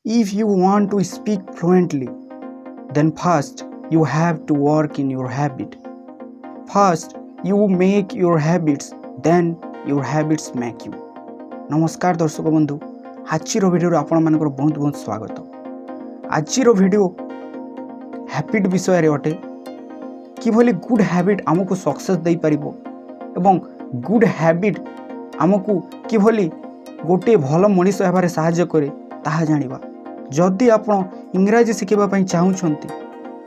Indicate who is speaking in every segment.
Speaker 1: If you want to speak fluently, then first you have to work in your habit. First you make your habits, then your habits make you. नमस्कार दर्शक बंधु, आज video आपण मानकर बहुत बहुत स्वागत। आज भिडियो हैबिट विषय रे अटे किभली गुड हैबिट आमको सक्सेस दे परिबो एवं गुड हैबिट आमको किभली गोटे भल मनीष हेबारे सहाय्य करे ताहा जानिबा। जदि आपण इंग्राजी शिखिबा पई चाहुछंती,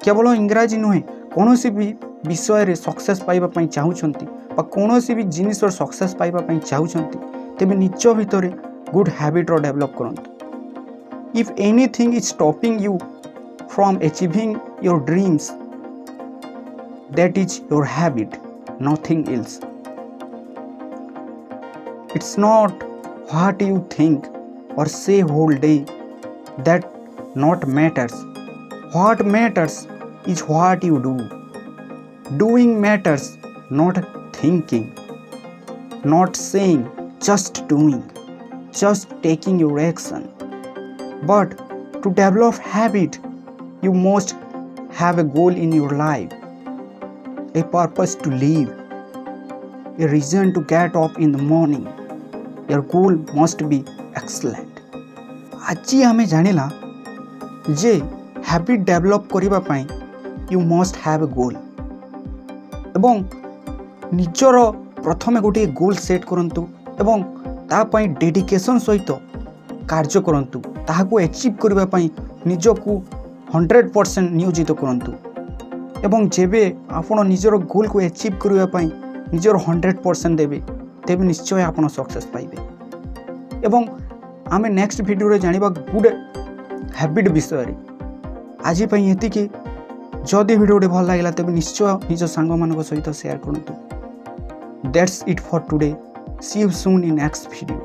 Speaker 1: केवल इंग्राजी नुहे कोनोसी भी विषय रे सक्सेस पाइबा पई चाहुछंती बा कोनोसी भी जिनिस रो सक्सेस पाइबा पई चाहुछंती, तेबे निज भितरे गुड हैबिट रो डेवलप करंतु। If anything is stopping you from achieving your dreams, that is your habit, nothing else. It's not what you think or say whole day that not matters. What matters is what you do. Doing matters, not thinking, not saying, just doing, just taking your action. But to develop habit, you must have a goal in your life, a purpose to live, a reason to get up in the morning. Your goal must be excellent. आज आमे जानिला जे habit develop करिबा पई you must have a गोल एवं निजर प्रथमे गोटे goal set करंतु एवं ता पई डेडिकेशन सहित कार्य करंतु। ताहाको अचीव करिबा पई निजको 100% नियोजित करंतु एवं जेबे आपण निजर गोल को अचीव करिबा पई निजर 100% देबे, तेबे निश्चय आपण सक्सेस पाइबे। एवं आमे नेक्स्ट वीडियो रे जानिबा गुड हैबिट विषय रे। आज पई एतिकी। जदि वीडियो भल लागला तेबे निश्चय निज सांग मानक सहित शेयर करंतु। That's it for today. See you soon in next video.